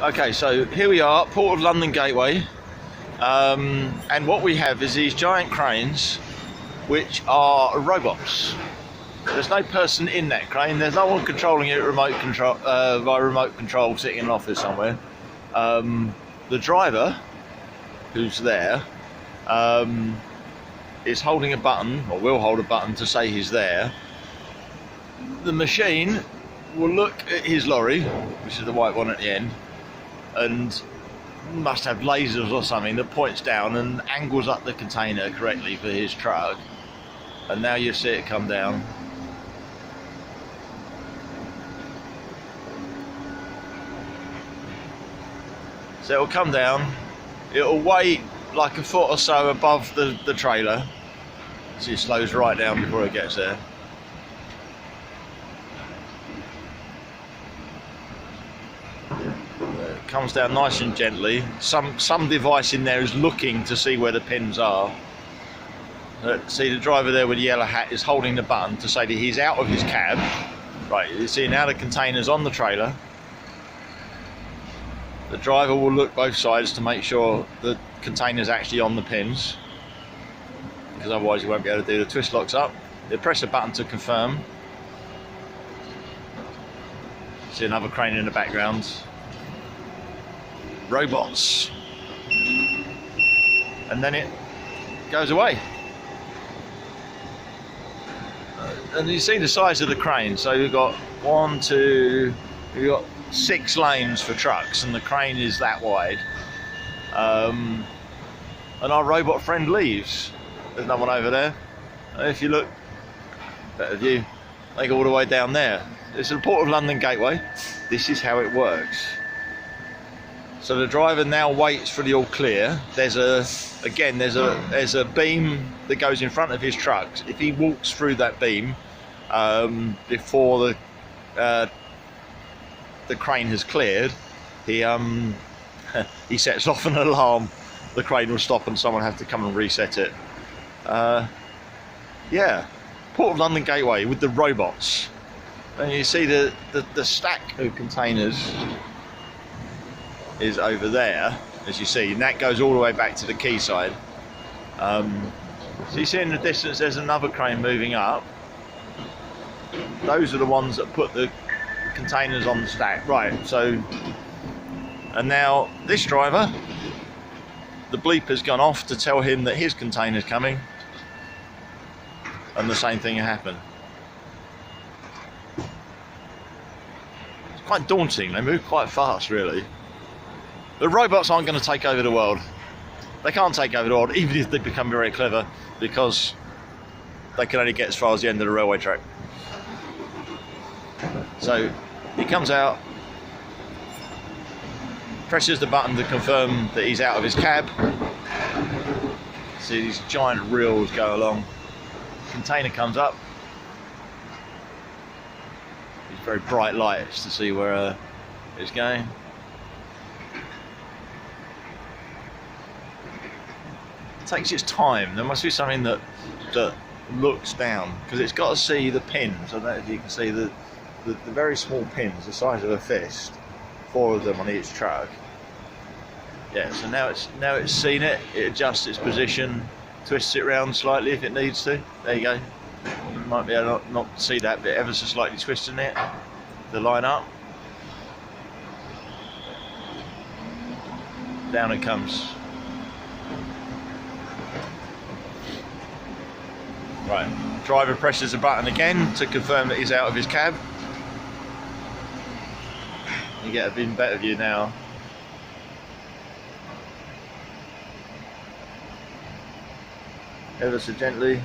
Okay, so here we are, Port of London Gateway, and what we have is these giant cranes, which are robots. There's no person in that crane. There's no one controlling it by remote control, sitting in an office somewhere. The driver, who's there, is holding a button, or will hold a button to say he's there. The machine will look at his lorry, which is the white one at the end, and must have lasers or something that points down and angles up the container correctly for his truck. And now you see it come down. So it'll come down, it'll wait like a foot or so above the trailer, so it slows right down before it gets there. It comes down nice and gently. Some device in there is looking to see where the pins are. See, the driver there with the yellow hat is holding the button to say that he's out of his cab. Right, you see now the container's on the trailer. The driver will look both sides to make sure the container's actually on the pins, because otherwise you won't be able to do the twist locks up. They press a button to confirm. See another crane in the background. Robots. And then it goes away. And you see the size of the crane. So you've got you've got 6 lanes for trucks, and the crane is that wide. And our robot friend leaves. There's no one over there. And if you look, better view, they go all the way down there. It's the Port of London Gateway. This is how it works. So the driver now waits for the all clear. There's a beam that goes in front of his truck. If he walks through that beam before the crane has cleared, he sets off an alarm. The crane will stop and someone has to come and reset it. Yeah, Port of London Gateway with the robots. And you see the stack of containers is over there, as you see, and that goes all the way back to the quayside. So you see in the distance there's another crane moving up. Those are the ones that put the containers on the stack. Right, so, and now this driver, the bleep has gone off to tell him that his container's coming, and the same thing happened. It's quite daunting, they move quite fast really. The robots aren't going to take over the world. They can't take over the world, even if they become very clever, because they can only get as far as the end of the railway track. So he comes out, presses the button to confirm that he's out of his cab. See these giant reels go along. Container comes up. These very bright lights to see where it's going. It takes its time. There must be something that looks down, because it's got to see the pins. I don't know if you can see the very small pins, the size of a fist, 4 of them on each truck. Yeah, so now it's seen it. It adjusts its position, twists it round slightly if it needs to. There you go. You might be able to not see that, but ever so slightly twisting it to line up. Down it comes. Right, driver presses the button again to confirm that he's out of his cab. You get a bit better view now. Ever so gently.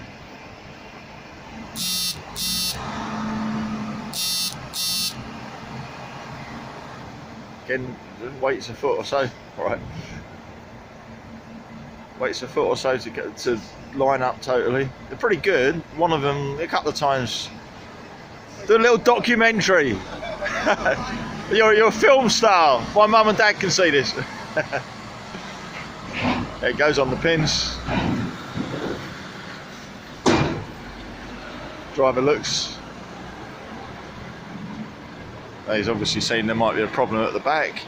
Again, waits a foot or so. All right. Waits a foot or so to line up totally. They're pretty good. One of them, a couple of times, do a little documentary. You're a film star. My mum and dad can see this. It goes on the pins. Driver looks. He's obviously seen there might be a problem at the back.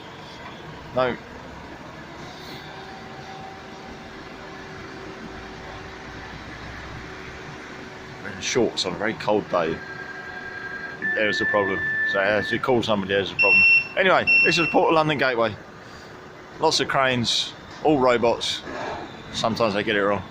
No. Wearing shorts on a very cold day. There's the problem. So if you call somebody, there's the problem. Anyway, this is Port of London Gateway. Lots of cranes, all robots. Sometimes they get it wrong.